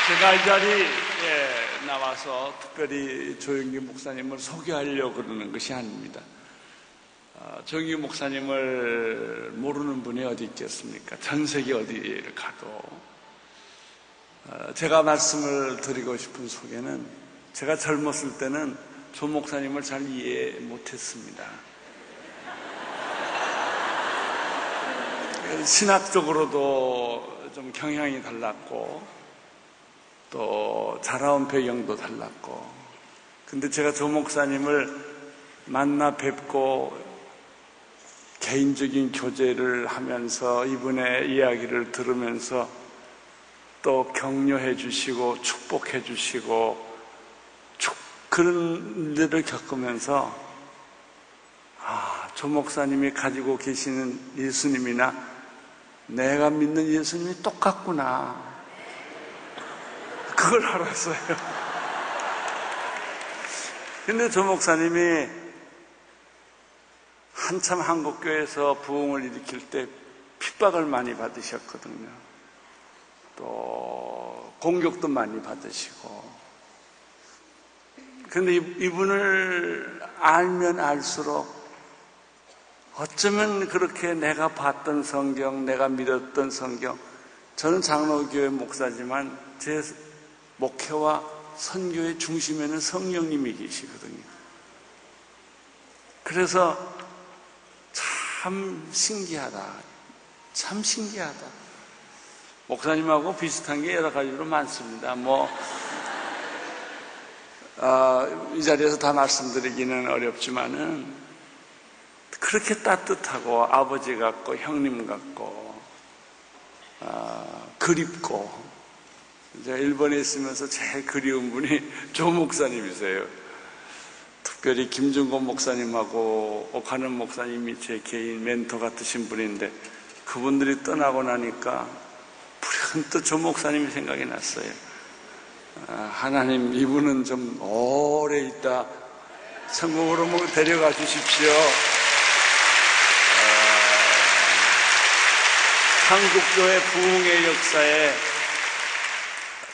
제가 이 자리에 나와서 특별히 조영기 목사님을 소개하려고 그러는 것이 아닙니다. 조영기 목사님을 모르는 분이 어디 있겠습니까? 전 세계 어디를 가도. 제가 말씀을 드리고 싶은 소개는, 제가 젊었을 때는 조 목사님을 잘 이해 못했습니다. 신학적으로도 좀 경향이 달랐고 또 자라온 배경도 달랐고, 근데 제가 조 목사님을 만나 뵙고 개인적인 교제를 하면서 이분의 이야기를 들으면서 또 격려해 주시고 축복해 주시고 그런 일을 겪으면서 조 목사님이 가지고 계시는 예수님이나 내가 믿는 예수님이 똑같구나, 그걸 알았어요. 근데 조 목사님이 한참 한국교회에서 부흥을 일으킬 때 핍박을 많이 받으셨거든요. 또 공격도 많이 받으시고. 근데 이분을 알면 알수록 어쩌면 그렇게 내가 봤던 성경, 내가 믿었던 성경, 저는 장로교회 목사지만 제 목회와 선교의 중심에는 성령님이 계시거든요. 그래서 참 신기하다. 참 신기하다. 목사님하고 비슷한 게 여러 가지로 많습니다. 이 자리에서 다 말씀드리기는 어렵지만은 그렇게 따뜻하고 아버지 같고 형님 같고 그립고, 제가 일본에 있으면서 제일 그리운 분이 조 목사님이세요. 특별히 김준곤 목사님하고 오카는 목사님이 제 개인 멘토 같으신 분인데, 그분들이 떠나고 나니까 불현듯 조 목사님이 생각이 났어요. 하나님, 이분은 좀 오래 있다 천국으로 데려가 주십시오. 한국교회 부흥의 역사에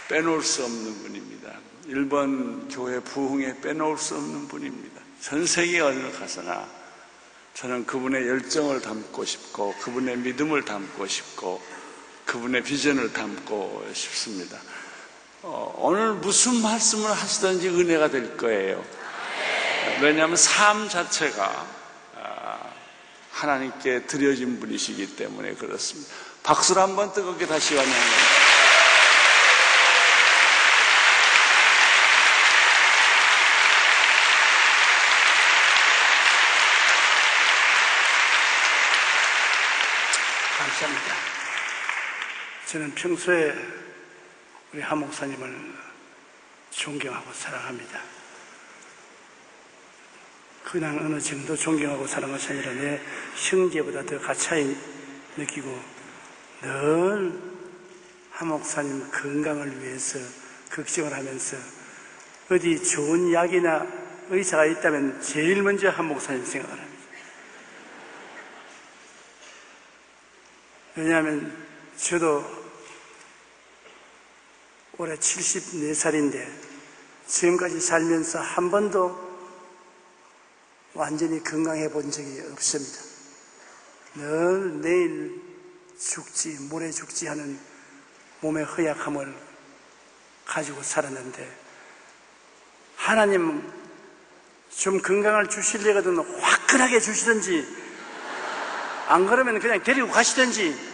빼놓을 수 없는 분입니다. 일본 교회 부흥에 빼놓을 수 없는 분입니다. 전 세계 어디를 가서나 저는 그분의 열정을 담고 싶고 그분의 믿음을 담고 싶고 그분의 비전을 담고 싶습니다. 오늘 무슨 말씀을 하시든지 은혜가 될 거예요. 왜냐하면 삶 자체가 하나님께 드려진 분이시기 때문에 그렇습니다. 박수를 한번 뜨겁게 다시 환영합니다. 감사합니다. 저는 평소에 우리 하 목사님을 존경하고 사랑합니다. 그냥 어느 정도 존경하고 사랑하는 것이 아니라 내 형제보다 더 가차이 느끼고 늘 하 목사님 건강을 위해서 걱정을 하면서 어디 좋은 약이나 의사가 있다면 제일 먼저 하 목사님 생각을 합니다. 왜냐하면 저도 올해 74살인데 지금까지 살면서 한 번도 완전히 건강해 본 적이 없습니다. 늘 내일 죽지 모레 죽지 하는 몸의 허약함을 가지고 살았는데, 하나님 좀 건강을 주시려거든 화끈하게 주시든지 안 그러면 그냥 데리고 가시든지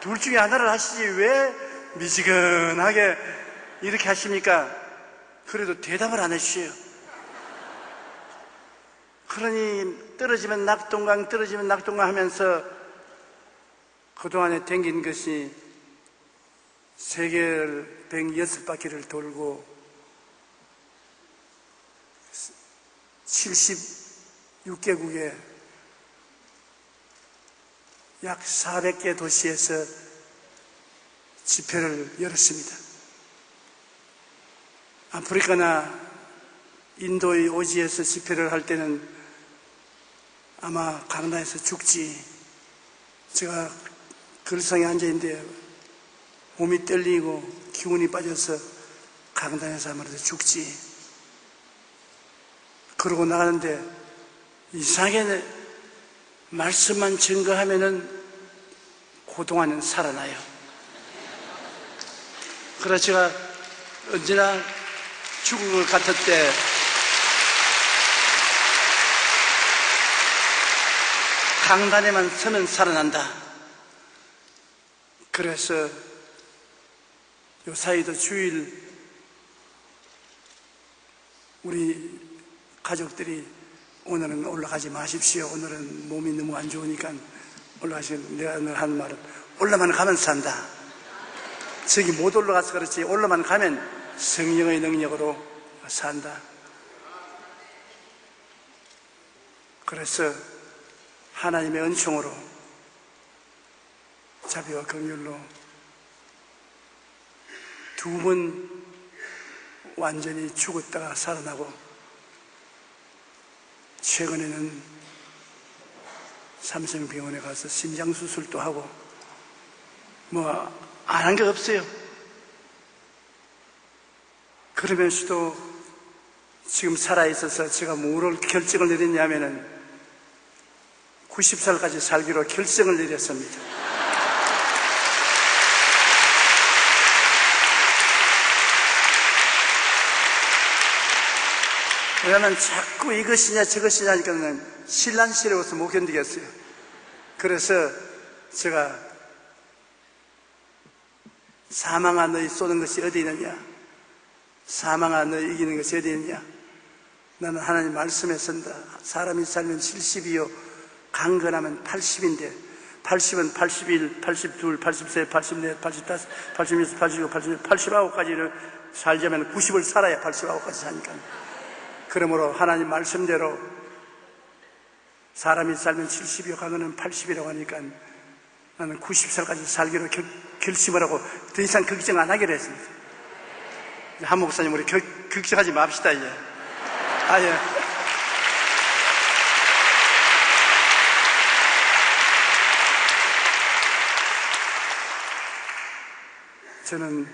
둘 중에 하나를 하시지 왜 미지근하게 이렇게 하십니까? 그래도 대답을 안 해주셔요. 그러니 떨어지면 낙동강 떨어지면 낙동강 하면서 그동안에 댕긴 것이 세계를 106바퀴를 돌고 76개국에 약 400개 도시에서 집회를 열었습니다. 아프리카나 인도의 오지에서 집회를 할 때는 아마 강단에서 죽지. 제가 글상에 앉아있는데 몸이 떨리고 기운이 빠져서 강단에서 아무래도 죽지. 그러고 나가는데 이상하게 말씀만 증거하면은 그동안은 살아나요. 그래서 제가 언제나 죽은 것 같을 때 강단에만 서면 살아난다. 그래서 요 사이도 주일 우리 가족들이 오늘은 올라가지 마십시오. 오늘은 몸이 너무 안 좋으니까 올라가시면 내가 늘 하는 말은 올라만 가면 산다. 저기 못 올라가서 그렇지 올라만 가면 성령의 능력으로 산다. 그래서 하나님의 은총으로 자비와 긍휼로 두 번 완전히 죽었다가 살아나고 최근에는 삼성병원에 가서 심장수술도 하고 뭐 안 한 게 없어요. 그러면서도 지금 살아있어서 제가 뭐를 결정을 내렸냐면은 90살까지 살기로 결정을 내렸습니다. 왜냐하면 자꾸 이것이냐 저것이냐 하니까는 신란스러워서 못 견디겠어요. 그래서 제가 사망아 너희 쏘는 것이 어디 있느냐, 사망아 너희 이기는 것이 어디 있느냐. 나는 하나님 말씀에 선다. 사람이 살면 70이요 강건하면 80인데 80은 81, 82, 83, 84, 85, 86, 87, 88, 89까지를 살자면 90을 살아야 89까지 사니까. 그러므로 하나님 말씀대로 사람이 살면 70이요 강건하면 80이라고 하니까 나는 90살까지 살기로 결심을 하고 더 이상 걱정 안 하기로 했습니다. 한 목사님 우리 걱정하지 맙시다 이제. 예. 저는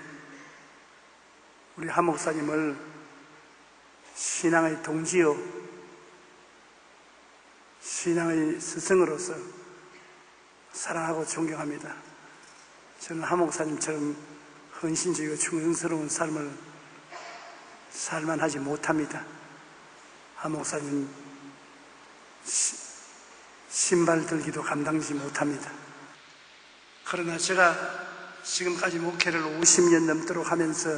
우리 한 목사님을 신앙의 동지요 신앙의 스승으로서 사랑하고 존경합니다. 저는 한 목사님처럼 헌신적이고 충성스러운 삶을 살만하지 못합니다. 한 목사님 신발 들기도 감당하지 못합니다. 그러나 제가 지금까지 목회를 50년 넘도록 하면서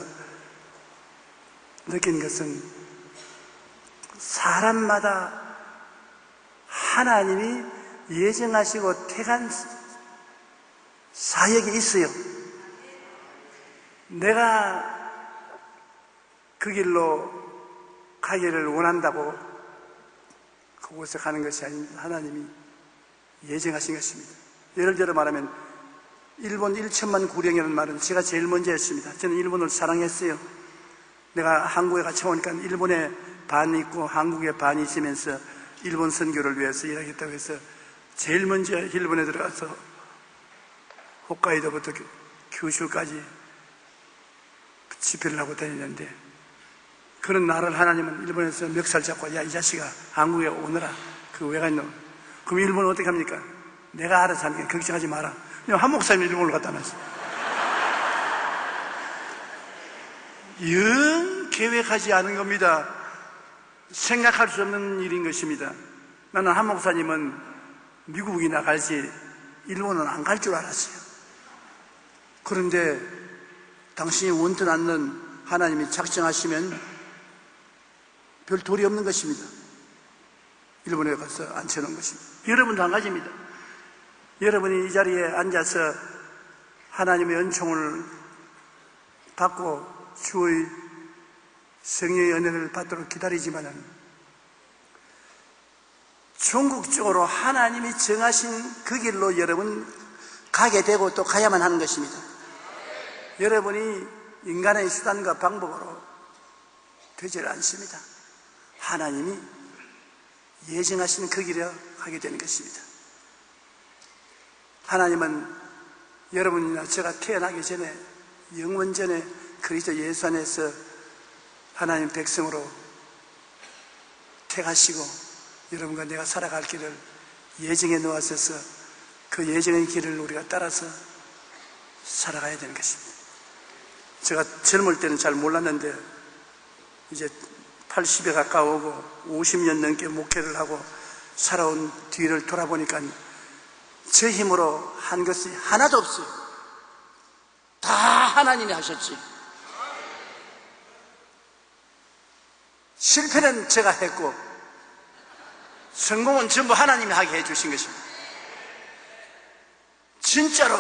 느낀 것은 사람마다 하나님이 예정하시고 택한 사역이 있어요. 내가 그 길로 가기를 원한다고 그곳에 가는 것이 아닙니다. 하나님이 예정하신 것입니다. 예를 들어 말하면 일본 1천만 구령이라는 말은 제가 제일 먼저 했습니다. 저는 일본을 사랑했어요. 내가 한국에 같이 오니까 일본에 반이 있고 한국에 반이 있으면서 일본 선교를 위해서 일하겠다고 해서 제일 먼저 일본에 들어가서 홋카이도부터 규슈까지 집회를 하고 다니는데 그런 나를 하나님은 일본에서 멱살 잡고 야 이 자식아 한국에 오너라. 그 왜 갔노? 그럼 일본은 어떻게 합니까? 내가 알아서 하니까 걱정하지 마라. 한 목사님이 일본을 갔다 놨어. 영 계획하지 않은 겁니다. 생각할 수 없는 일인 것입니다. 나는 한 목사님은 미국이나 갈지 일본은 안 갈 줄 알았어요. 그런데 당신이 원치 않는 하나님이 작정하시면 별 도리 없는 것입니다. 일본에 가서 앉혀놓은 것입니다. 여러분도 한 가지입니다. 여러분이 이 자리에 앉아서 하나님의 은총을 받고 주의 성령의 은혜를 받도록 기다리지만은 종국적으로 하나님이 정하신 그 길로 여러분 가게 되고 또 가야만 하는 것입니다. 여러분이 인간의 수단과 방법으로 되질 않습니다. 하나님이 예정하신 그 길에 가게 되는 것입니다. 하나님은 여러분이나 제가 태어나기 전에 영원전에 그리스도 예수 안에서 하나님 백성으로 택하시고 여러분과 내가 살아갈 길을 예정해 놓았어서 그 예정의 길을 우리가 따라서 살아가야 되는 것입니다. 제가 젊을 때는 잘 몰랐는데 이제 80에 가까우고 50년 넘게 목회를 하고 살아온 뒤를 돌아보니까 제 힘으로 한 것이 하나도 없어요. 다 하나님이 하셨지. 실패는 제가 했고 성공은 전부 하나님이 하게 해주신 것입니다. 진짜로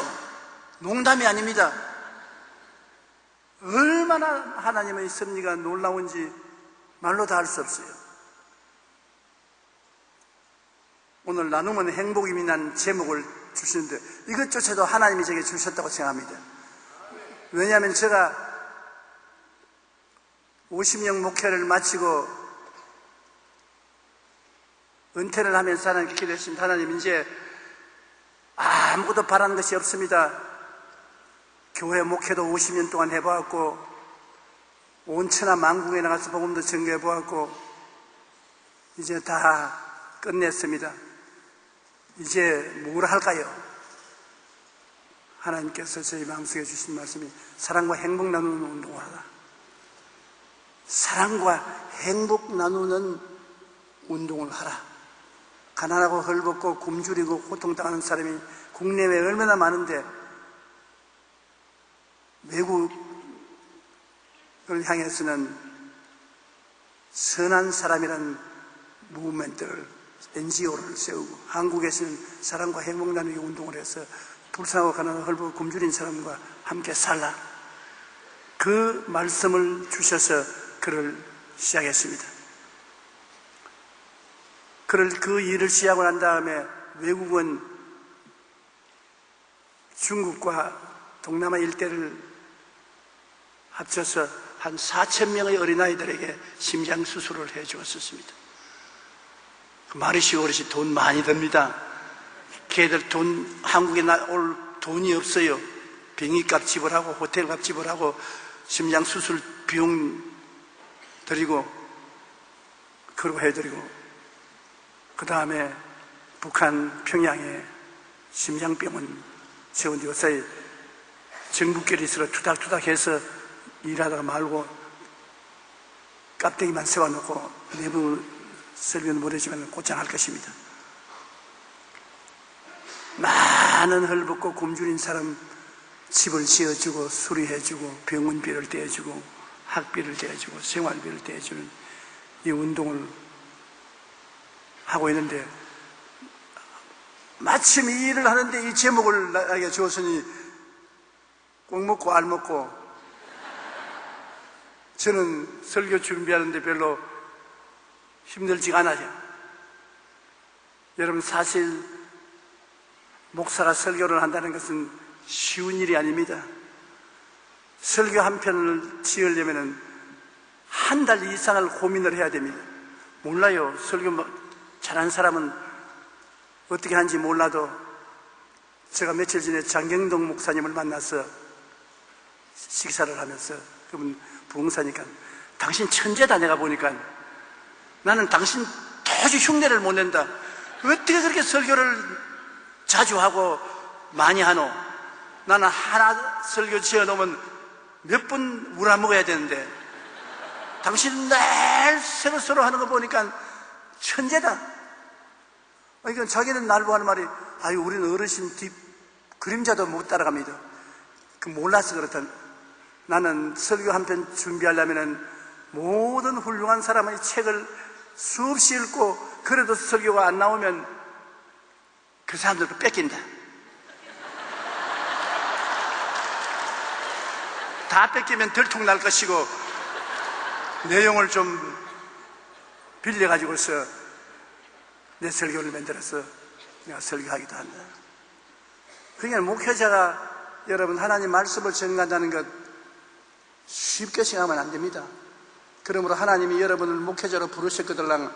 농담이 아닙니다. 얼마나 하나님의 섭리가 놀라운지 말로 다 할 수 없어요. 오늘 나누면 행복이라는 제목을 주시는데 이것조차도 하나님이 제게 주셨다고 생각합니다. 왜냐하면 제가 50년 목회를 마치고 은퇴를 하면서 하나님께 기도했습니다. 하나님, 이제 아무것도 바라는 것이 없습니다. 교회 목회도 50년 동안 해보았고 온 천하 만국에 나가서 복음도 전개해보았고 이제 다 끝냈습니다. 이제 뭘 할까요? 하나님께서 저희 마음속에 주신 말씀이 사랑과 행복 나누는 운동을 하라. 사랑과 행복 나누는 운동을 하라. 가난하고 헐벗고 굶주리고 고통당하는 사람이 국내외에 얼마나 많은데 외국을 향해서는 선한 사람이라는 무브먼트를 NGO를 세우고 한국에서는 사랑과 행복 나누기 운동을 해서 불쌍하고 가난하고 헐벗고 굶주린 사람과 함께 살라. 그 말씀을 주셔서 글을 시작했습니다. 그 일을 시작하고 난 다음에 외국은 중국과 동남아 일대를 합쳐서 한 4,000명의 어린아이들에게 심장 수술을 해 주었습니다. 말이시 어르신 돈 많이 듭니다. 걔들 한국에 올 돈이 없어요. 병이값 지불하고 호텔값 지불하고 심장 수술 비용 드리고 그러고 해드리고 그 다음에 북한 평양에 심장병원 세운데 요새 정부끼리 서로 투닥투닥해서 일하다가 말고 깍대기만 세워놓고 내부 설교는 못하지만 곧장 할 것입니다. 많은 헐벗고 굶주린 사람 집을 지어주고 수리해주고 병원비를 떼어주고 학비를 떼어주고 생활비를 떼어주는 이 운동을 하고 있는데 마침 이 일을 하는데 이 제목을 나에게 주었으니 꼭 먹고 알 먹고 저는 설교 준비하는데 별로 힘들지가 않아요. 여러분, 사실 목사가 설교를 한다는 것은 쉬운 일이 아닙니다. 설교 한 편을 지으려면 한 달 이상을 고민을 해야 됩니다. 몰라요. 설교 잘하는 사람은 어떻게 하는지 몰라도 제가 며칠 전에 장경동 목사님을 만나서 식사를 하면서 그분 부흥사니까 당신 천재다. 내가 보니까 나는 당신 도저히 흉내를 못 낸다. 어떻게 그렇게 설교를 자주 하고 많이 하노? 나는 하나 설교 지어놓으면 몇 분 우라먹어야 되는데 당신 날 새로 하는 거 보니까 천재다. 그러니까 자기는 날 보는 말이 아유 우리는 어르신 뒷 그림자도 못 따라갑니다. 그 몰라서 그렇다. 나는 설교 한 편 준비하려면은 모든 훌륭한 사람의 책을 수없이 읽고 그래도 설교가 안 나오면 그 사람들도 뺏긴다. 다 뺏기면 들통날 것이고 내용을 좀 빌려가지고서 내 설교를 만들어서 내가 설교하기도 한다. 그러니까 목회자가 여러분 하나님 말씀을 전가한다는 것 쉽게 생각하면 안 됩니다. 그러므로 하나님이 여러분을 목회자로 부르셨거들랑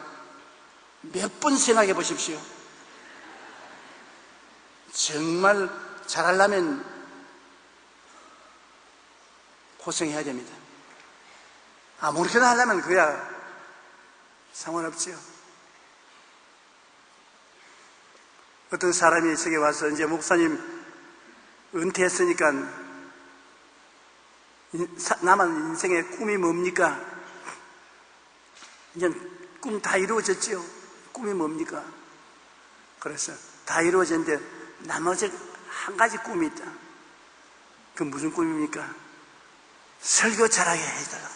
몇 번 생각해 보십시오. 정말 잘하려면 고생해야 됩니다. 아무렇게나 하려면 그야 상관없지요. 어떤 사람이 저기 와서 이제 목사님 은퇴했으니까 남은 인생의 꿈이 뭡니까? 이제 꿈 다 이루어졌지요. 꿈이 뭡니까? 그래서 다 이루어졌는데 나머지 한 가지 꿈이 있다. 그 무슨 꿈입니까? 설교 잘하게 해달라.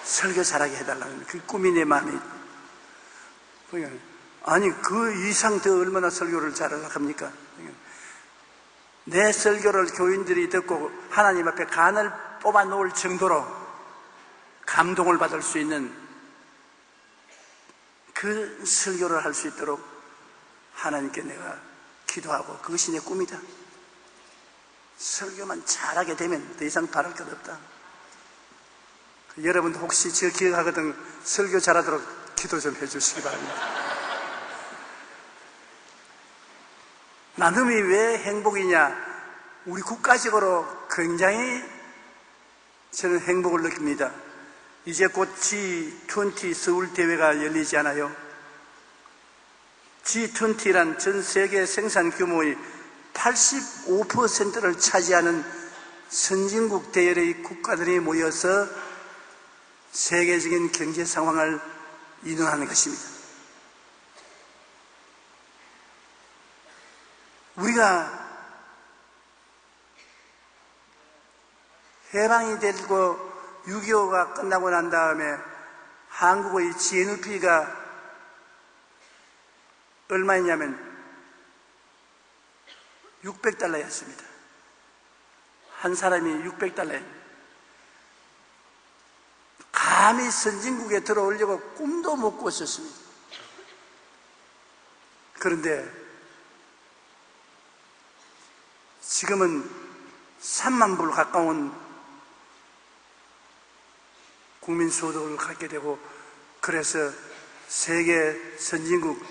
설교 잘하게 해달라는 그 꿈이 내 마음에 있다. 아니 그 이상 더 얼마나 설교를 잘하려고 합니까? 내 설교를 교인들이 듣고 하나님 앞에 간을 뽑아 놓을 정도로 감동을 받을 수 있는 그 설교를 할 수 있도록 하나님께 내가 기도하고 그것이 내 꿈이다. 설교만 잘하게 되면 더 이상 바랄 것 없다. 여러분도 혹시 저 기억하거든 설교 잘하도록 기도 좀 해주시기 바랍니다. 나눔이 왜 행복이냐? 우리 국가적으로 굉장히 저는 행복을 느낍니다. 이제 곧 G20 서울 대회가 열리지 않아요? G20란 전 세계 생산 규모의 85%를 차지하는 선진국 대열의 국가들이 모여서 세계적인 경제 상황을 인도하는 것입니다. 우리가 해방이 되고 6.25가 끝나고 난 다음에 한국의 GNP가 얼마였냐면 600달러였습니다. 한 사람이 600달러입니다. 감히 선진국에 들어오려고 꿈도 못 꿨었습니다. 그런데 지금은 3만 불 가까운 국민 소득을 갖게 되고 그래서 세계 선진국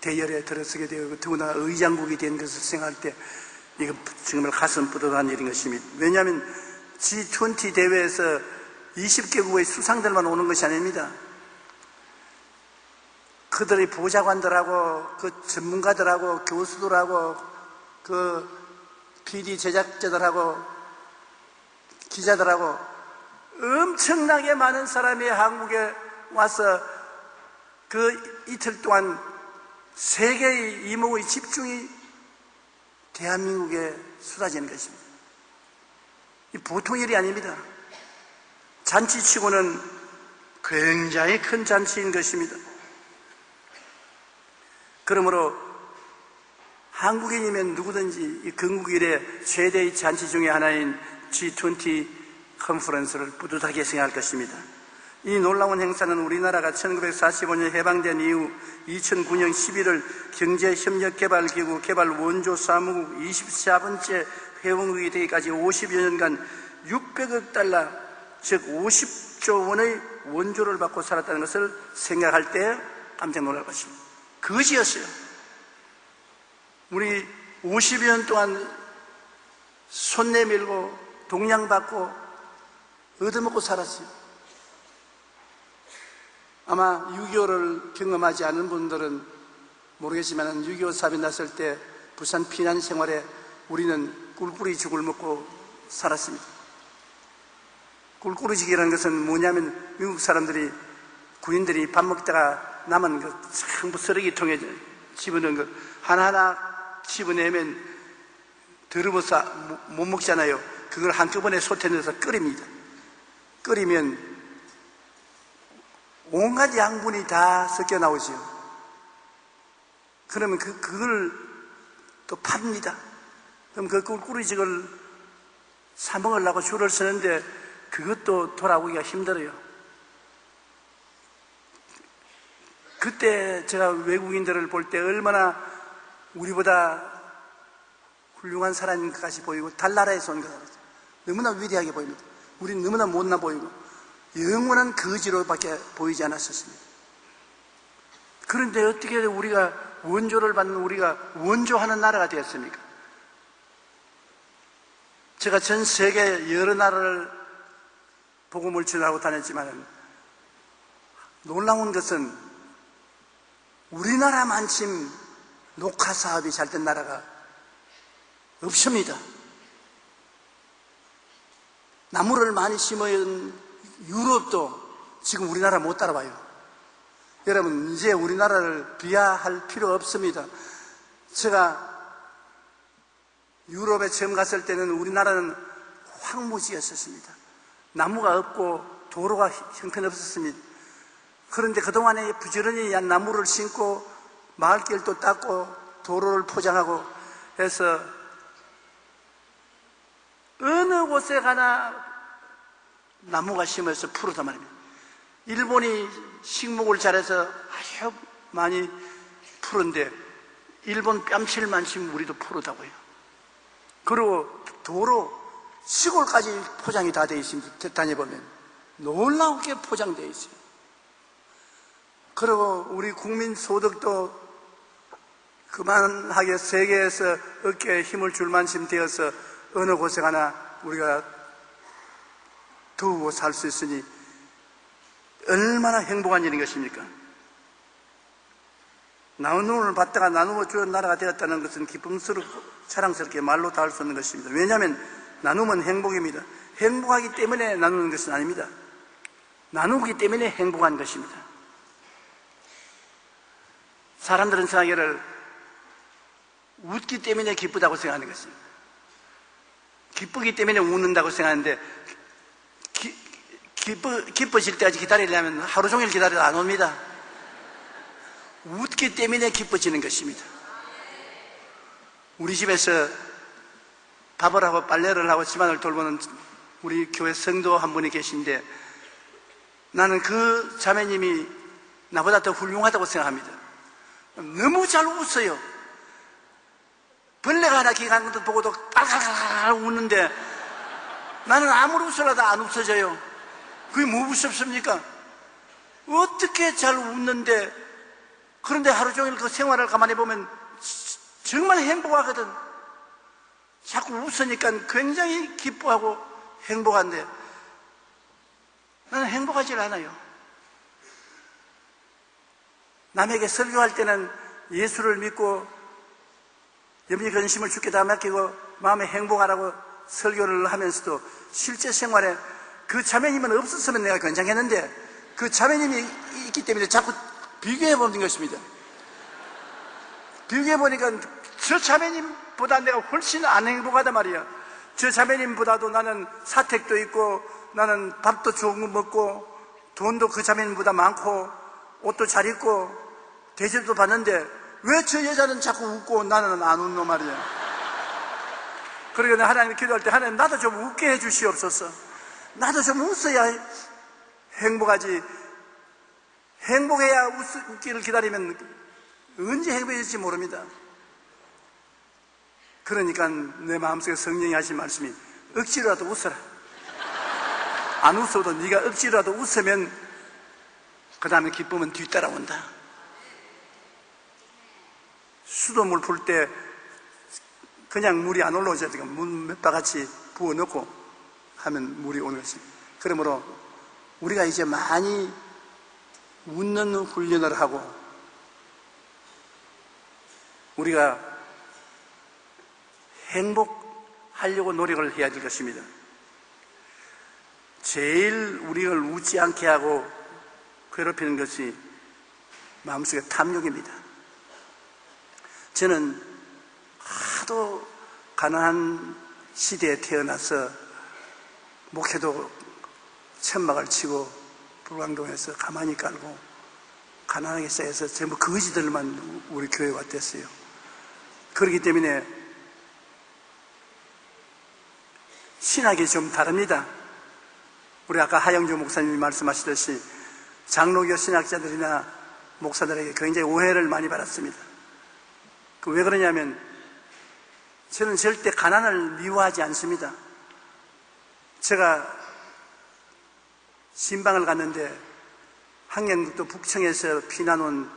대열에 들어서게 되고 더구나 의장국이 된 것을 생각할 때 이거 정말 가슴 뿌듯한 일인 것입니다. 왜냐하면 G20 대회에서 20개국의 수상들만 오는 것이 아닙니다. 그들의 보좌관들하고 그 전문가들하고 교수들하고 그 PD 제작자들하고 기자들하고 엄청나게 많은 사람이 한국에 와서 그 이틀 동안 세계의 이목의 집중이 대한민국에 쏟아지는 것입니다. 이 보통 일이 아닙니다. 잔치치고는 굉장히 큰 잔치인 것입니다. 그러므로 한국인이면 누구든지 이 건국 이래 최대의 잔치 중에 하나인 G20 컨퍼런스를 뿌듯하게 생각할 것입니다. 이 놀라운 행사는 우리나라가 1945년 해방된 이후 2009년 11월 경제협력개발기구 개발원조 사무국 24번째 회원국이 되기까지 50여 년간 600억 달러 즉 50조 원의 원조를 받고 살았다는 것을 생각할 때 깜짝 놀랄 것입니다. 거지였어요. 우리 50여 년 동안 손 내밀고 동양받고 얻어먹고 살았어요. 아마 6.25를 경험하지 않은 분들은 모르겠지만 6.25 사변 났을 때 부산 피난 생활에 우리는 꿀꿀이죽을 먹고 살았습니다. 꿀꿀이죽이라는 것은 뭐냐면 미국 사람들이 군인들이 밥 먹다가 남은 그 전부 쓰레기통에 집어넣은 거 하나하나 집어내면 더러워서 못 먹잖아요. 그걸 한꺼번에 솥에 넣어서 끓입니다. 끓이면 온갖 양분이 다 섞여 나오죠. 그러면 그걸 또 팝니다. 그럼 그 꿀꿀이죽을 사 먹으려고 줄을 서는데 그것도 돌아오기가 힘들어요. 그때 제가 외국인들을 볼 때 얼마나 우리보다 훌륭한 사람인 것까지 보이고 달나라에서 온 것 같아요. 너무나 위대하게 보입니다. 우리는 너무나 못나 보이고 영원한 거지로밖에 보이지 않았었습니다. 그런데 어떻게 우리가 원조를 받는 우리가 원조하는 나라가 되었습니까? 제가 전 세계 여러 나라를 복음을 전하고 다녔지만 놀라운 것은 우리나라만큼 녹화 사업이 잘 된 나라가 없습니다. 나무를 많이 심은 유럽도 지금 우리나라 못 따라와요. 여러분, 이제 우리나라를 비하할 필요 없습니다. 제가 유럽에 처음 갔을 때는 우리나라는 황무지였었습니다. 나무가 없고 도로가 형편없었습니다. 그런데 그동안에 부지런히 나무를 심고 마을길도 닦고 도로를 포장하고 해서 어느 곳에 가나 나무가 심어서 푸르단 말입니다. 일본이 식목을 잘해서 아주 많이 푸른데 일본 뺨칠만 치면 우리도 푸르다고요. 그리고 도로 시골까지 포장이 다 되어 있습니다. 다녀보면 놀라우게 포장되어 있어요. 그리고 우리 국민 소득도 그만하게 세계에서 어깨에 힘을 줄 만큼 되어서 어느 곳에 가나 우리가 두고 살 수 있으니 얼마나 행복한 일인 것입니까? 나눔을 받다가 나누어 주는 나라가 되었다는 것은 기쁨스럽고 자랑스럽게 말로 다 할 수 없는 것입니다. 왜냐하면 나눔은 행복입니다. 행복하기 때문에 나누는 것은 아닙니다. 나누기 때문에 행복한 것입니다. 사람들은 생각하기를 웃기 때문에 기쁘다고 생각하는 것입니다. 기쁘기 때문에 웃는다고 생각하는데 기뻐질 때까지 기다리려면 하루 종일 기다려도 안 옵니다. 웃기 때문에 기뻐지는 것입니다. 우리 집에서 밥을 하고 빨래를 하고 집안을 돌보는 우리 교회 성도 한 분이 계신데 나는 그 자매님이 나보다 더 훌륭하다고 생각합니다. 너무 잘 웃어요. 벌레가 하나 기가는 것도 보고도 깔깔깔 웃는데 나는 아무리 웃으라도 안 웃어져요. 그게 뭐 무섭습니까? 어떻게 잘 웃는데, 그런데 하루 종일 그 생활을 가만히 보면 정말 행복하거든. 자꾸 웃으니까 굉장히 기뻐하고 행복한데 나는 행복하지 않아요. 남에게 설교할 때는 예수를 믿고 염려 근심을 주께 다 맡기고 마음에 행복하라고 설교를 하면서도 실제 생활에 그 자매님은 없었으면 내가 괜찮겠는데 그 자매님이 있기 때문에 자꾸 비교해보는 것입니다. 비교해보니까 저 자매님보다 내가 훨씬 안 행복하단 말이야. 저 자매님보다도 나는 사택도 있고 나는 밥도 좋은 거 먹고 돈도 그 자매님보다 많고 옷도 잘 입고 대접도 받는데 왜 저 여자는 자꾸 웃고 나는 안 웃노 말이야. 그러니까 하나님 기도할 때 하나님 나도 좀 웃게 해주시옵소서. 나도 좀 웃어야 행복하지. 행복해야 웃기를 기다리면 언제 행복해질지 모릅니다. 그러니까 내 마음속에 성령이 하신 말씀이 억지로라도 웃어라. 안 웃어도 네가 억지로라도 웃으면 그 다음에 기쁨은 뒤따라온다. 수돗물 풀 때 그냥 물이 안 올라오죠. 물 몇 바가지 부어 넣고 하면 물이 오는 것입니다. 그러므로 우리가 이제 많이 웃는 훈련을 하고 우리가 행복하려고 노력을 해야 될 것입니다. 제일 우리를 웃지 않게 하고 괴롭히는 것이 마음속의 탐욕입니다. 저는 하도 가난한 시대에 태어나서 목회도 천막을 치고 불광동에서 가만히 깔고 가난하게 쌓여서 전부 거지들만 우리 교회가 됐어요. 그렇기 때문에 신학이 좀 다릅니다. 우리 아까 하영주 목사님이 말씀하시듯이 장로교 신학자들이나 목사들에게 굉장히 오해를 많이 받았습니다. 왜 그러냐면 저는 절대 가난을 미워하지 않습니다. 제가 신방을 갔는데 항행북도 북청에서 피난 온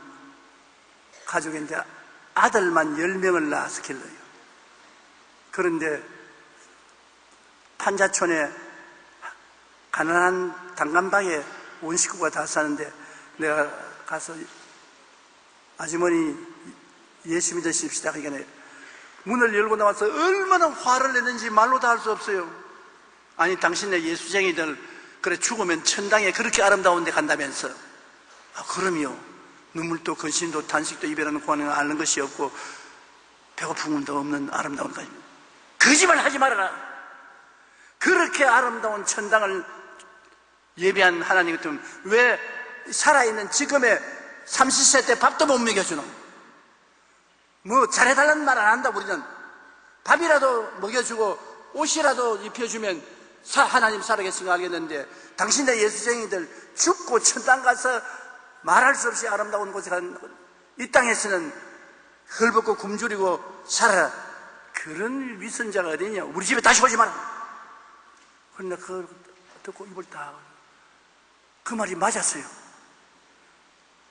가족인데 아들만 10명을 낳아서 길러요. 그런데 판자촌에 가난한 단칸방에 온 식구가 다 사는데 내가 가서 아주머니 예수 믿으십시다. 그러니까 문을 열고 나와서 얼마나 화를 내는지 말로 다 할 수 없어요. 아니 당신네 예수쟁이들 그래 죽으면 천당에 그렇게 아름다운 데 간다면서. 아, 그럼요. 눈물도 근심도 단식도 이별하는 고하는 앓는 것이 없고 배고픔도 없는 아름다운 것입니다. 거짓말 하지 말아라. 그렇게 아름다운 천당을 예비한 하나님 같으면 왜 살아있는 지금의 30세 때 밥도 못 먹여주노? 뭐 잘해달라는 말 안 한다. 우리는 밥이라도 먹여주고 옷이라도 입혀주면 하나님 살아계신 알겠는데 당신네 예수쟁이들 죽고 천당 가서 말할 수 없이 아름다운 곳에 간 이 땅에서는 헐벗고 굶주리고 살아라. 그런 위선자가 어디냐. 우리 집에 다시 오지 마라. 그런데 그걸 듣고 입을 다 그 말이 맞았어요.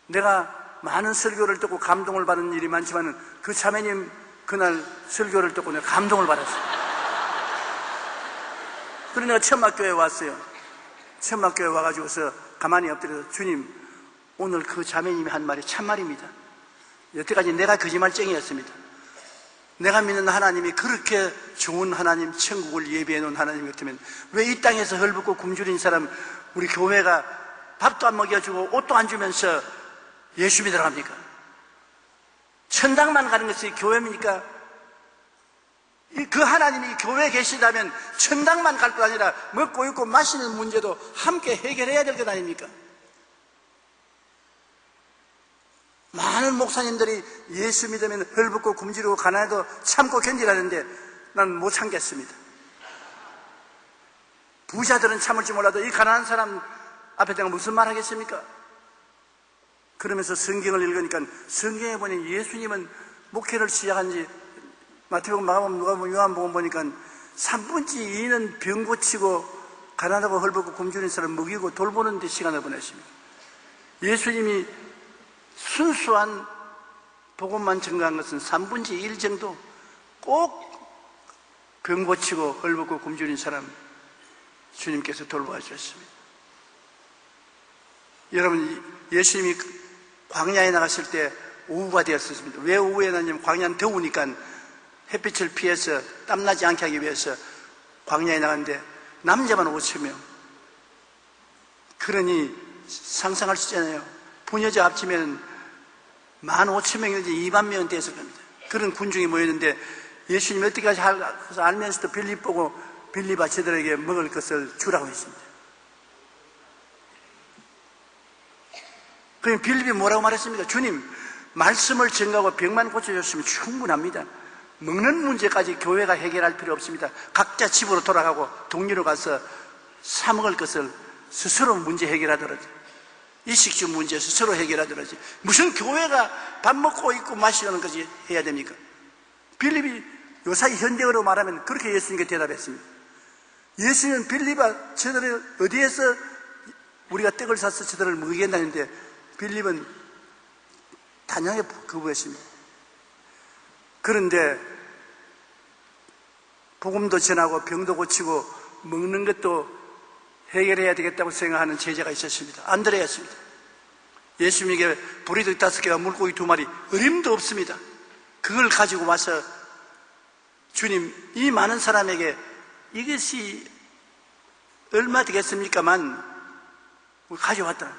내가 많은 설교를 듣고 감동을 받은 일이 많지만 그 자매님 그날 설교를 듣고 내가 감동을 받았어요. 그래서 내가 천막교회에 왔어요. 천막교회에 와가지고서 가만히 엎드려서 주님, 오늘 그 자매님이 한 말이 참말입니다. 여태까지 내가 거짓말쟁이였습니다. 내가 믿는 하나님이 그렇게 좋은 하나님, 천국을 예비해 놓은 하나님 같으면 왜 이 땅에서 헐벗고 굶주린 사람 우리 교회가 밥도 안 먹여주고 옷도 안 주면서 예수 믿으러 갑니까? 천당만 가는 것이 교회입니까? 그 하나님이 교회에 계시다면 천당만 갈 것 아니라 먹고 입고 마시는 문제도 함께 해결해야 될 것 아닙니까? 많은 목사님들이 예수 믿으면 헐벗고 굶주리고 가난해도 참고 견디라는데 난 못 참겠습니다. 부자들은 참을지 몰라도 이 가난한 사람 앞에 내가 무슨 말 하겠습니까? 그러면서 성경을 읽으니까 성경에 보니 예수님은 목회를 시작한 지 마태복음, 마가복음, 누가복음, 요한복음 보니까 3분의 2는 병 고치고 가난하고 헐벗고 굶주린 사람 먹이고 돌보는 데 시간을 보내십니다. 예수님이 순수한 복음만 증거한 것은 3분의 1 정도 꼭 병 고치고 헐벗고 굶주린 사람 주님께서 돌보아 주셨습니다. 여러분, 예수님이 광야에 나갔을 때 오후가 되었습니다. 왜 오후에 나냐면 광야는 더우니까 햇빛을 피해서 땀나지 않게 하기 위해서 광야에 나갔는데 남자만 5,000명. 그러니 상상할 수 있잖아요. 부녀자 합치면 15,000명이지 20,000명은 됐을 겁니다. 그런 군중이 모였는데 예수님이 어떻게 해서 알면서도 빌립 보고 빌립아 저들에게 먹을 것을 주라고 했습니다. 그럼 빌립이 뭐라고 말했습니까? 주님, 말씀을 전가하고 병만 고쳐줬으면 충분합니다. 먹는 문제까지 교회가 해결할 필요 없습니다. 각자 집으로 돌아가고 동리로 가서 사 먹을 것을 스스로 문제 해결하더라도 이식주 문제 스스로 해결하더라도 무슨 교회가 밥 먹고 입고 마시는 것이 해야 됩니까? 빌립이 요사이 현대어로 말하면 그렇게 예수님께 대답했습니다. 예수님은 빌립아 저들을 어디에서 우리가 떡을 사서 저들을 먹이겠다는데 빌립은 단양에 거부했습니다. 그런데 복음도 전하고 병도 고치고 먹는 것도 해결해야 되겠다고 생각하는 제자가 있었습니다. 안드레였습니다. 예수님에게 보리떡 5개와 물고기 2마리 어림도 없습니다. 그걸 가지고 와서 주님, 이 많은 사람에게 이것이 얼마 되겠습니까만 가져왔다.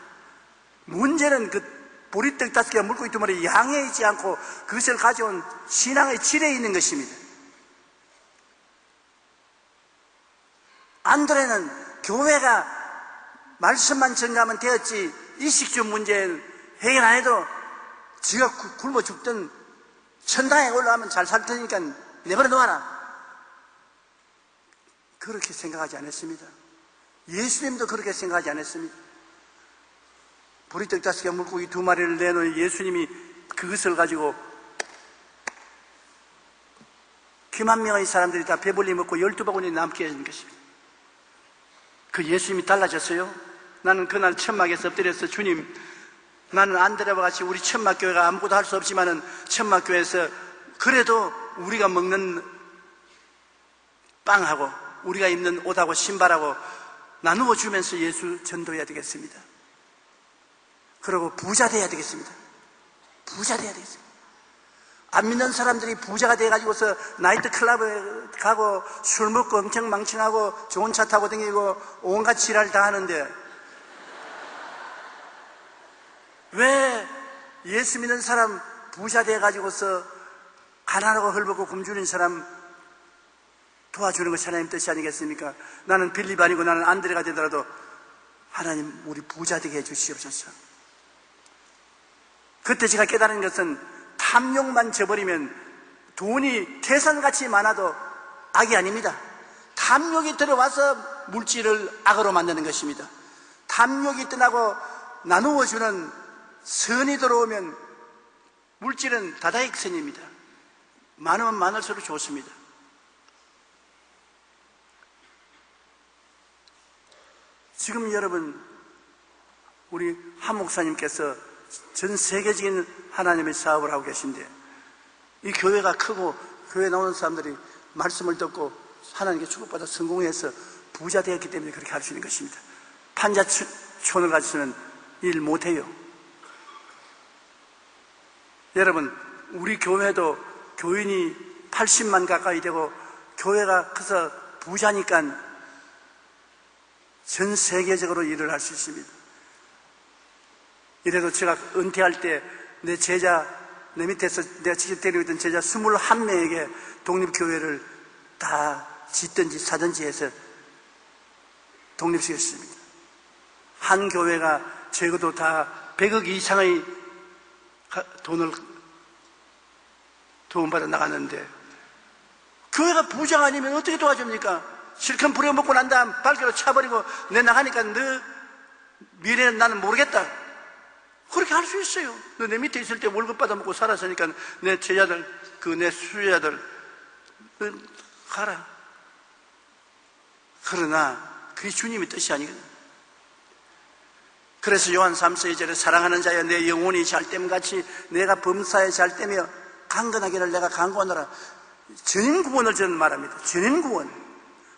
문제는 그 보리떡 5개와 물고기 2마리 양에 있지 않고 그것을 가져온 신앙의 질에 있는 것입니다. 안드레는 교회가 말씀만 전가하면 되었지 이식주 문제는 해결 안 해도 지가 굶어 죽든 천당에 올라가면 잘 살 테니까 내버려 놓아라. 그렇게 생각하지 않았습니다. 예수님도 그렇게 생각하지 않았습니다. 보리떡 5개 물고기 2마리를 내놓은 예수님이 그것을 가지고 90,000명의 사람들이 다 배불리 먹고 12바구니 남게 해준 것입니다. 그 예수님이 달라졌어요? 나는 그날 천막에서 엎드려서 주님, 나는 안드레와 같이 우리 천막교회가 아무것도 할 수 없지만은 천막교회에서 그래도 우리가 먹는 빵하고 우리가 입는 옷하고 신발하고 나누어 주면서 예수 전도해야 되겠습니다. 그리고 부자 돼야 되겠습니다. 부자 돼야 되겠습니다. 안 믿는 사람들이 부자가 돼가지고서 나이트 클럽에 가고 술 먹고 엄청 망칭하고 좋은 차 타고 다니고 온갖 지랄 다 하는데 왜 예수 믿는 사람 부자 돼가지고서 가난하고 헐벗고 굶주린 사람 도와주는 것이 하나님 뜻이 아니겠습니까? 나는 빌립 아니고 나는 안드레가 되더라도 하나님 우리 부자 되게 해주시옵소서. 그때 제가 깨달은 것은 탐욕만 저버리면 돈이 태산같이 많아도 악이 아닙니다. 탐욕이 들어와서 물질을 악으로 만드는 것입니다. 탐욕이 떠나고 나누어주는 선이 들어오면 물질은 다다익선입니다. 많으면 많을수록 좋습니다. 지금 여러분, 우리 한 목사님께서 전 세계적인 하나님의 사업을 하고 계신데 이 교회가 크고 교회에 나오는 사람들이 말씀을 듣고 하나님께 축복받아 성공해서 부자 되었기 때문에 그렇게 할 수 있는 것입니다. 판자촌을 가지고는 일 못해요. 여러분, 우리 교회도 교인이 80만 가까이 되고 교회가 커서 부자니까 전 세계적으로 일을 할 수 있습니다. 이래도 제가 은퇴할 때 내 제자, 내 밑에서 내가 직접 데리고 있던 제자 21명에게 독립교회를 다 짓든지 사든지 해서 독립시켰습니다. 한 교회가 적어도 다 100억 이상의 돈을 도움받아 나갔는데 교회가 부자 아니면 어떻게 도와줍니까? 실컷 부려먹고 난 다음 발길로 차버리고 내 나가니까 너 미래는 나는 모르겠다. 그렇게 할 수 있어요. 너 내 밑에 있을 때 월급 받아먹고 살았으니까 내 제자들, 내 수제자들 가라. 그러나 그게 주님의 뜻이 아니거든. 그래서 요한 3서 2절에 사랑하는 자여 내 영혼이 잘됨같이 내가 범사에 잘되며 강건하기를 내가 간구하노라. 전인구원을 저는 말합니다. 전인구원.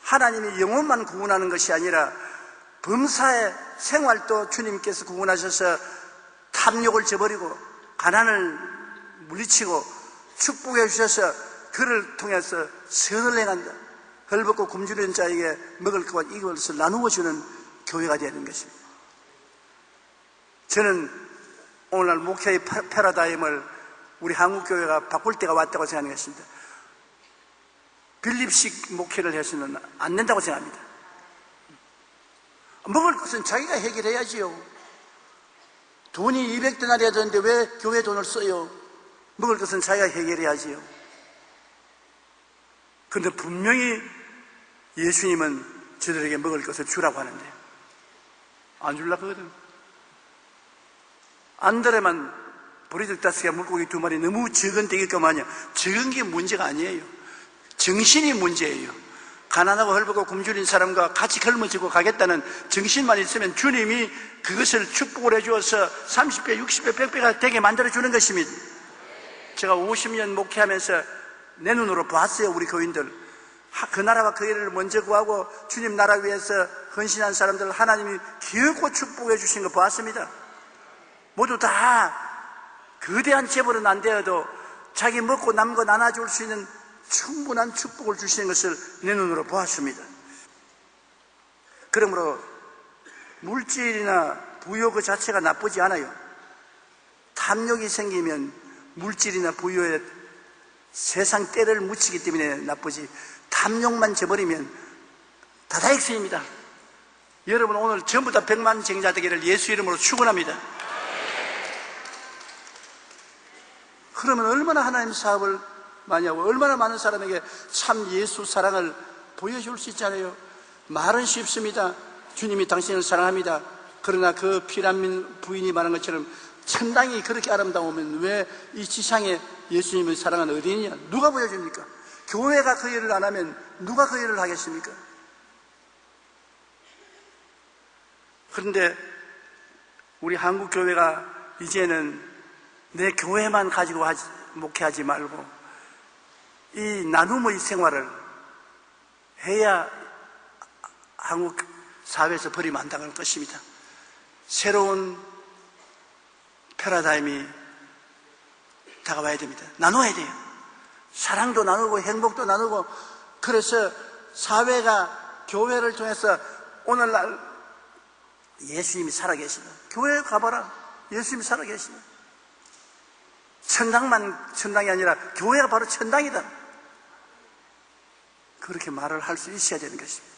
하나님이 영혼만 구원하는 것이 아니라 범사의 생활도 주님께서 구원하셔서 탐욕을 저버리고 가난을 물리치고 축복해 주셔서 그를 통해서 선을 행한다. 헐벗고 굶주린 자에게 먹을 것과 이걸 나누어 주는 교회가 되는 것입니다. 저는 오늘날 목회의 패러다임을 우리 한국교회가 바꿀 때가 왔다고 생각하는 것입니다. 빌립식 목회를 해서는 안 된다고 생각합니다. 먹을 것은 자기가 해결해야지요. 돈이 200데나리야 되는데 왜 교회 돈을 써요? 먹을 것은 자기가 해결해야지요. 그런데 분명히 예수님은 저들에게 먹을 것을 주라고 하는데 안 주려고 하거든. 안드레만 보리떡 5개 물고기 2마리 너무 적은 되겠구만요. 적은 게 문제가 아니에요. 정신이 문제예요. 가난하고 헐벗고 굶주린 사람과 같이 걸머지고 가겠다는 정신만 있으면 주님이 그것을 축복을 해주어서 30배, 60배, 100배가 되게 만들어주는 것입니다. 제가 50년 목회하면서 내 눈으로 봤어요. 우리 교인들 그 나라와 그 일을 먼저 구하고 주님 나라 위해서 헌신한 사람들 하나님이 기어코 축복해 주신 거 보았습니다. 모두 다 거대한 재벌은 안 되어도 자기 먹고 남은 거 나눠줄 수 있는 충분한 축복을 주시는 것을 내 눈으로 보았습니다. 그러므로 물질이나 부요 그 자체가 나쁘지 않아요. 탐욕이 생기면 물질이나 부요에 세상 때를 묻히기 때문에 나쁘지, 탐욕만 저버리면 다다익선입니다. 여러분 오늘 전부 다 100만 쟁자 되기를 예수 이름으로 축원합니다. 그러면 얼마나 하나님 사업을 많이 하고 얼마나 많은 사람에게 참 예수 사랑을 보여줄 수 있잖아요. 말은 쉽습니다. 주님이 당신을 사랑합니다. 그러나 그 피란민 부인이 말한 것처럼 천당이 그렇게 아름다우면 왜 이 지상에 예수님의 사랑은 어디 있냐? 누가 보여줍니까? 교회가 그 일을 안 하면 누가 그 일을 하겠습니까? 그런데 우리 한국 교회가 이제는 내 교회만 가지고 목회하지 말고 이 나눔의 생활을 해야 한국 사회에서 버리면 안 당할 것입니다. 새로운 패러다임이 다가와야 됩니다. 나눠야 돼요. 사랑도 나누고 행복도 나누고. 그래서 사회가 교회를 통해서 오늘날 예수님이 살아계시다. 교회에 가봐라. 예수님이 살아계시다. 천당이 아니라 교회가 바로 천당이다. 그렇게 말을 할 수 있어야 되는 것입니다.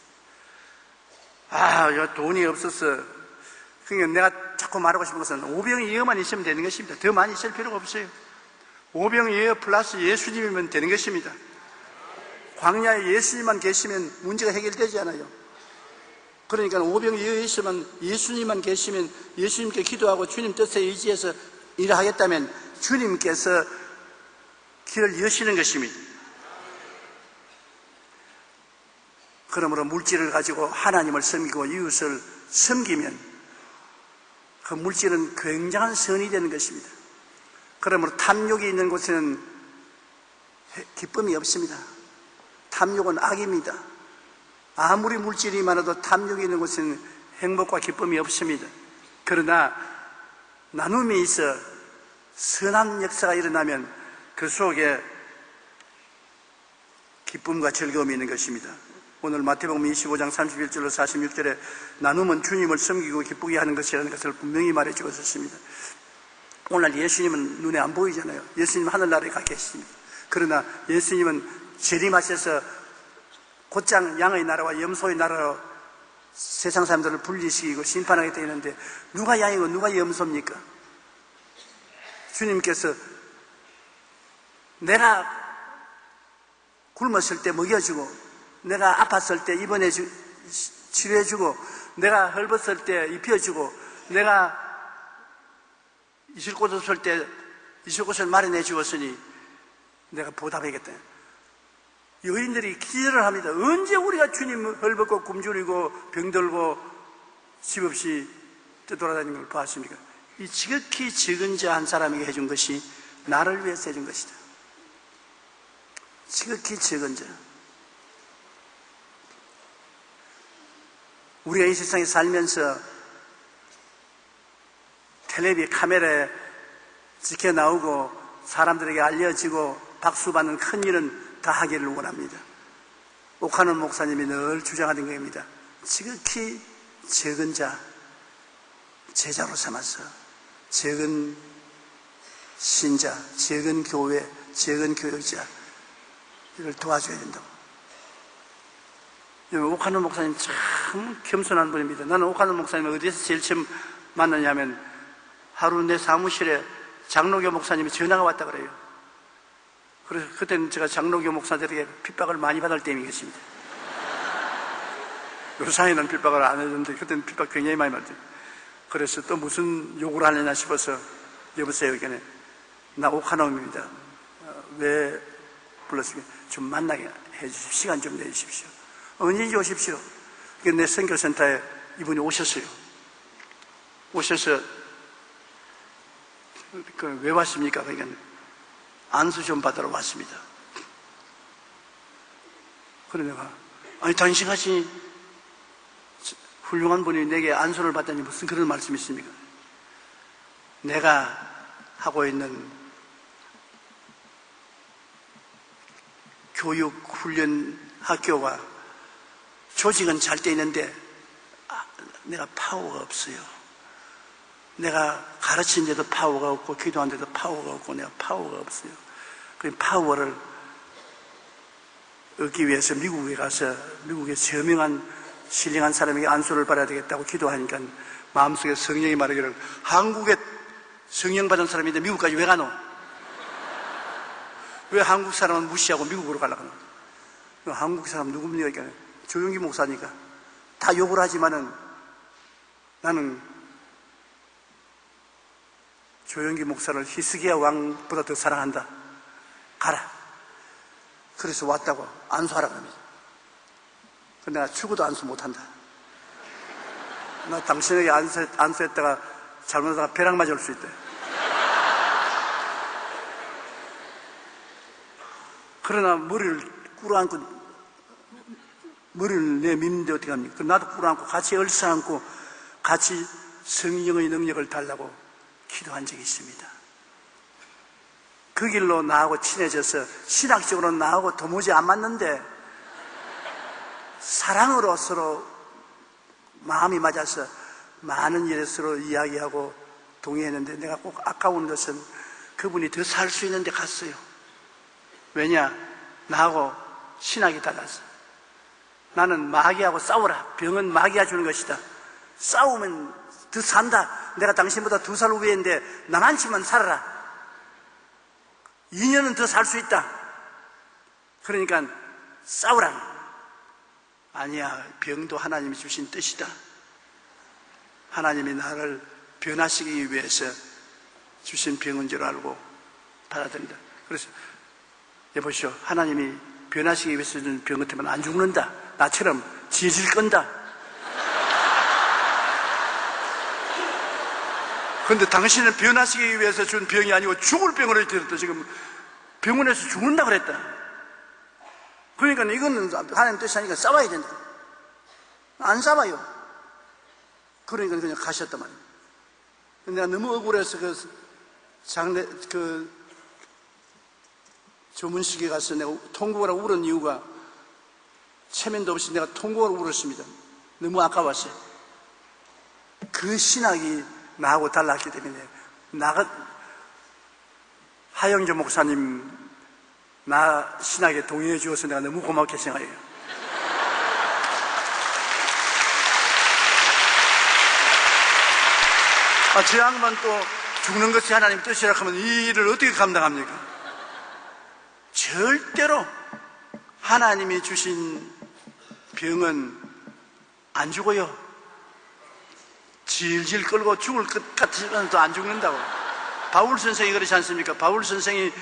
돈이 없어서. 그러니까 내가 자꾸 말하고 싶은 것은 오병이어만 있으면 되는 것입니다. 더 많이 있을 필요가 없어요. 오병이어 플러스 예수님이면 되는 것입니다. 광야에 예수님만 계시면 문제가 해결되지 않아요. 그러니까 오병이어 있으면 예수님만 계시면 예수님께 기도하고 주님 뜻에 의지해서 일을 하겠다면 주님께서 길을 여시는 것입니다. 그러므로 물질을 가지고 하나님을 섬기고 이웃을 섬기면 그 물질은 굉장한 선이 되는 것입니다. 그러므로 탐욕이 있는 곳에는 기쁨이 없습니다. 탐욕은 악입니다. 아무리 물질이 많아도 탐욕이 있는 곳에는 행복과 기쁨이 없습니다. 그러나 나눔이 있어 선한 역사가 일어나면 그 속에 기쁨과 즐거움이 있는 것입니다. 오늘 마태복음 25장 31절로 46절에 나눔은 주님을 섬기고 기쁘게 하는 것이라는 것을 분명히 말해주고 있었습니다. 오늘 예수님은 눈에 안 보이잖아요. 예수님은 하늘나라에 가 계십니다. 그러나 예수님은 재림하셔서 곧장 양의 나라와 염소의 나라로 세상 사람들을 분리시키고 심판하겠다 했는데 누가 양이고 누가 염소입니까? 주님께서 내가 굶었을 때 먹여주고 내가 아팠을 때 치료해주고 내가 헐벗을 때 입혀주고 내가 있을 곳 없을 때 있을 곳을 마련해 주었으니 내가 보답하겠다. 여인들이 기절을 합니다. 언제 우리가 주님 헐벗고 굶주리고 병들고 집 없이 떠돌아다니는 걸 보았습니까? 이 지극히 적은 자 한 사람에게 해준 것이 나를 위해서 해준 것이다. 지극히 적은 자. 우리가 이 세상에 살면서 텔레비 카메라에 찍혀 나오고 사람들에게 알려지고 박수받는 큰 일은 다 하기를 원합니다. 옥하는 목사님이 늘 주장하는 겁니다. 지극히 적은 자, 제자로 삼아서 적은 신자, 적은 교회, 적은 교역자 이를 도와줘야 된다고. 옥하는 목사님 참 겸손한 분입니다. 나는 옥하는 목사님을 어디서 제일 처음 만나냐면 하루 내 사무실에 장로교 목사님이 전화가 왔다 그래요. 그래서 그때는 제가 장로교 목사들에게 핍박을 많이 받을 때이겠습니다. 요사이는 핍박을 안 해줬는데 그때는 핍박 굉장히 많이 받았어요. 그래서 또 무슨 욕을 하려나 싶어서 여보세요 이렇게 나 옥하놈입니다. 왜 불렀습니까? 좀 만나게 해주십시오. 시간 좀 내주십시오. 언제든지 오십시오. 내 선교센터에 이분이 오셨어요. 오셔서 왜 왔습니까? 그러니까 안수 좀 받으러 왔습니다. 그래 내가 아니 당신같이 훌륭한 분이 내게 안수를 받다니 무슨 그런 말씀이 있습니까? 내가 하고 있는 교육 훈련 학교가 조직은 잘 돼 있는데 내가 파워가 없어요. 내가 가르치는데도 파워가 없고 기도하는데도 파워가 없고 내가 파워가 없어요. 그 파워를 얻기 위해서 미국에 가서 미국의 저명한 신령한 사람에게 안수를 받아야 되겠다고 기도하니까 마음속에 성령이 말하기를 한국에 성령 받은 사람인데 미국까지 왜 가노? 왜 한국 사람은 무시하고 미국으로 가려고 하노? 한국 사람 누굽니까? 그러니까 조용기 목사니까 다 욕을 하지만은 나는 조용기 목사를 히스기야 왕보다 더 사랑한다. 가라. 그래서 왔다고 안수하라고 합니다. 근데 내가 죽어도 안수 못한다. 나 당신에게 안수했다가 잘못하다가 벼락 맞을 수 있다. 그러나 머리를 꿇어안고 머리를 내밀는데 어떻게 합니까? 나도 꿇어앉고 같이 얼싸안고 같이 성령의 능력을 달라고 기도한 적이 있습니다. 그 길로 나하고 친해져서 신학적으로 나하고 도무지 안 맞는데 사랑으로 서로 마음이 맞아서 많은 일에 서로 이야기하고 동의했는데 내가 꼭 아까운 것은 그분이 더 살 수 있는 데 갔어요. 왜냐? 나하고 신학이 달라서. 나는 마귀하고 싸우라. 병은 마귀가 주는 것이다. 싸우면 더 산다. 내가 당신보다 2살 위인데 나만치만 살아라. 2년은 더 살 수 있다. 그러니까 싸우라. 아니야, 병도 하나님이 주신 뜻이다. 하나님이 나를 변화시키기 위해서 주신 병인 줄 알고 받아들인다. 그래서 여보시오, 하나님이 변화시키기 위해서 주는 병 같으면 안 죽는다. 나처럼 질질 끈다. 그런데 당신은 변화시키기 위해서 준 병이 아니고 죽을 병으로 들었다. 지금 병원에서 죽는다 그랬다. 그러니까 이거는 하나님 뜻이 아니니까 싸워야 된다. 안 싸워요. 그러니까 그냥 가셨단 말이에요. 내가 너무 억울해서 조문식에 가서 내가 통곡하라고 울은 이유가 체면도 없이 내가 통곡하라고 울었습니다. 너무 아까웠어요. 그 신학이 나하고 달랐기 때문에 하영조 목사님 나 신학에 동의해 주어서 내가 너무 고맙게 생각해요. 저 양반 또 죽는 것이 하나님 뜻이라 하면 이 일을 어떻게 감당합니까? 절대로 하나님이 주신 병은 안 죽어요. 질질 끌고 죽을 것 같으면서 안 죽는다고. 바울 선생이 그러지 않습니까? 바울 선생이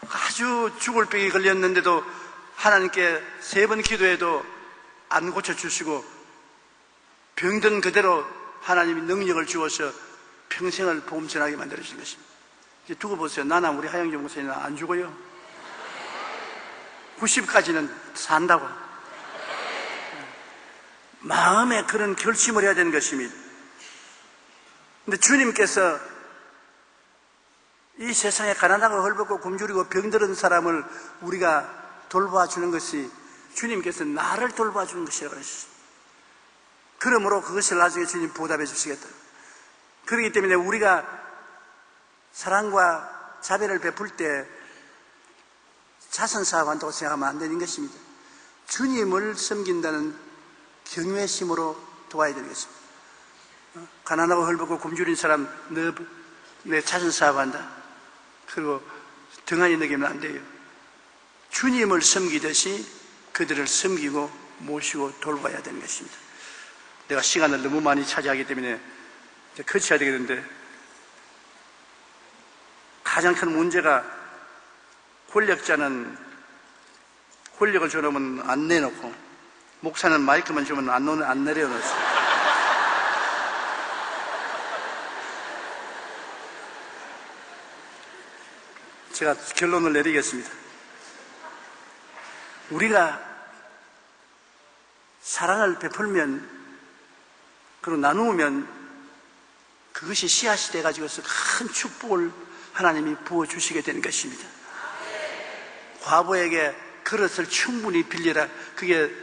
아주 죽을 병이 걸렸는데도 하나님께 3번 기도해도 안 고쳐주시고 병든 그대로 하나님이 능력을 주어서 평생을 복음 전하게 만들어주신 것입니다. 이제 두고 보세요. 나나 우리 하영정 목사님은 안 죽어요. 90까지는 산다고. 마음에 그런 결심을 해야 되는 것입니다. 근데 주님께서 이 세상에 가난하고 헐벗고 굶주리고 병들은 사람을 우리가 돌봐주는 것이 주님께서 나를 돌봐주는 것이라고 하셨습니다. 그러므로 그것을 나중에 주님 보답해 주시겠다. 그렇기 때문에 우리가 사랑과 자비를 베풀 때 자선사업한다고 생각하면 안 되는 것입니다. 주님을 섬긴다는 경외심으로 도와야 되겠습니다. 가난하고 헐벗고 굶주린 사람 내 자선사업한다. 그리고 등한히 느끼면 안 돼요. 주님을 섬기듯이 그들을 섬기고 모시고 돌봐야 되는 것입니다. 내가 시간을 너무 많이 차지하기 때문에 이제 거쳐야 되겠는데, 가장 큰 문제가 권력자는 권력을 주면 안 내놓고 목사는 마이크만 주면 안 내려놓습니다. 제가 결론을 내리겠습니다. 우리가 사랑을 베풀면, 그리고 나누면 그것이 씨앗이 돼가지고서 큰 축복을 하나님이 부어주시게 되는 것입니다. 과부에게 그릇을 충분히 빌려라. 그게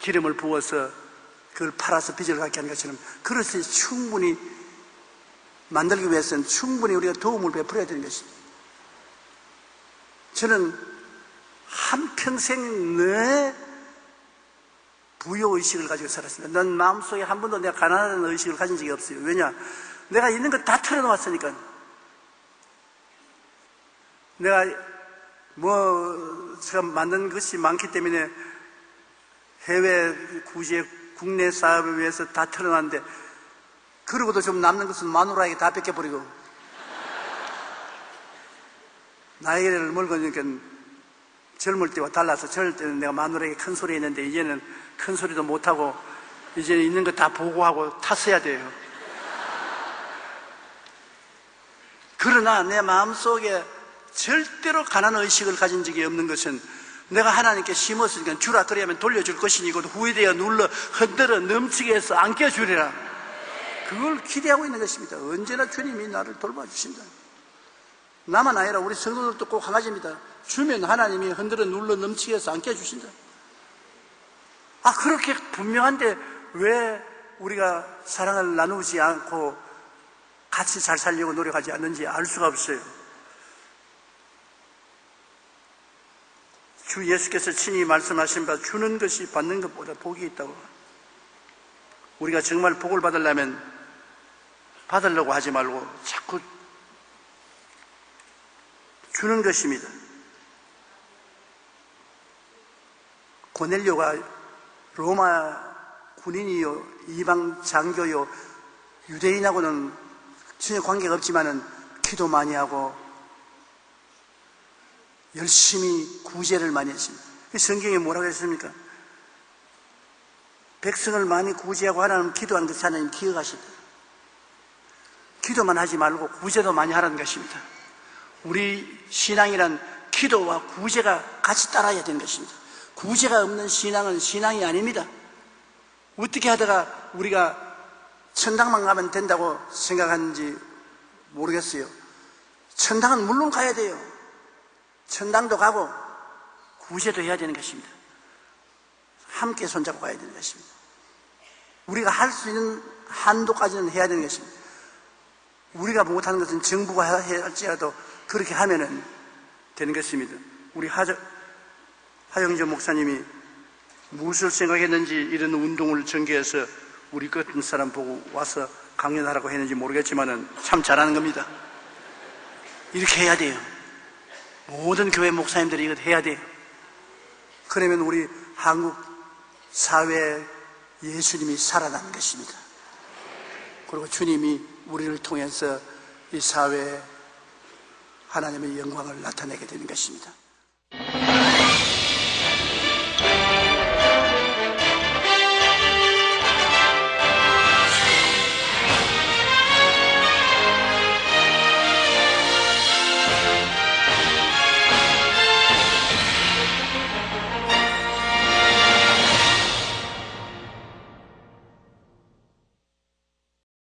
기름을 부어서 그걸 팔아서 빚을 갖게 하는 것처럼 그릇을 충분히 만들기 위해서는 충분히 우리가 도움을 베풀어야 되는 것입니다. 저는 한평생 내 부여의식을 가지고 살았습니다. 난 마음속에 한 번도 내가 가난하다는 의식을 가진 적이 없어요. 왜냐? 내가 있는 거 다 털어놓았으니까. 내가 제가 만든 것이 많기 때문에 해외 구제 국내 사업을 위해서 다 털어놨는데, 그러고도 좀 남는 것은 마누라에게 다 뺏겨버리고, 나이를 먹으니까 젊을 때와 달라서, 젊을 때는 내가 마누라에게 큰 소리 했는데 이제는 큰 소리도 못하고 이제는 있는 거 다 보고하고 탔어야 돼요. 그러나 내 마음속에 절대로 가난의식을 가진 적이 없는 것은 내가 하나님께 심었으니까 주라 그래야만 돌려줄 것이니고 후회되어 눌러 흔들어 넘치게 해서 안겨주리라. 그걸 기대하고 있는 것입니다. 언제나 주님이 나를 돌봐주신다. 나만 아니라 우리 성도들도 꼭 한 가지입니다. 주면 하나님이 흔들어 눌러 넘치게 해서 안겨주신다. 그렇게 분명한데 왜 우리가 사랑을 나누지 않고 같이 잘 살려고 노력하지 않는지 알 수가 없어요. 주 예수께서 친히 말씀하신 바 주는 것이 받는 것보다 복이 있다고. 우리가 정말 복을 받으려면 받으려고 하지 말고 자꾸 주는 것입니다. 고넬료가 로마 군인이요, 이방 장교요, 유대인하고는 전혀 관계가 없지만은 기도 많이 하고 열심히 구제를 많이 했습니다. 성경에 뭐라고 했습니까? 백성을 많이 구제하고 하나님 기도하는 것을 하나님 기억하신다. 기도만 하지 말고 구제도 많이 하라는 것입니다. 우리 신앙이란 기도와 구제가 같이 따라야 되는 것입니다. 구제가 없는 신앙은 신앙이 아닙니다. 어떻게 하다가 우리가 천당만 가면 된다고 생각하는지 모르겠어요. 천당은 물론 가야 돼요. 천당도 가고 구제도 해야 되는 것입니다. 함께 손잡고 가야 되는 것입니다. 우리가 할 수 있는 한도까지는 해야 되는 것입니다. 우리가 못하는 것은 정부가 해야 할지라도 그렇게 하면은 되는 것입니다. 우리 하영조 목사님이 무엇을 생각했는지 이런 운동을 전개해서 우리 같은 사람 보고 와서 강연하라고 했는지 모르겠지만은 참 잘하는 겁니다. 이렇게 해야 돼요. 모든 교회 목사님들이 이것 해야 돼요. 그러면 우리 한국 사회에 예수님이 살아나는 것입니다. 그리고 주님이 우리를 통해서 이 사회에 하나님의 영광을 나타내게 되는 것입니다.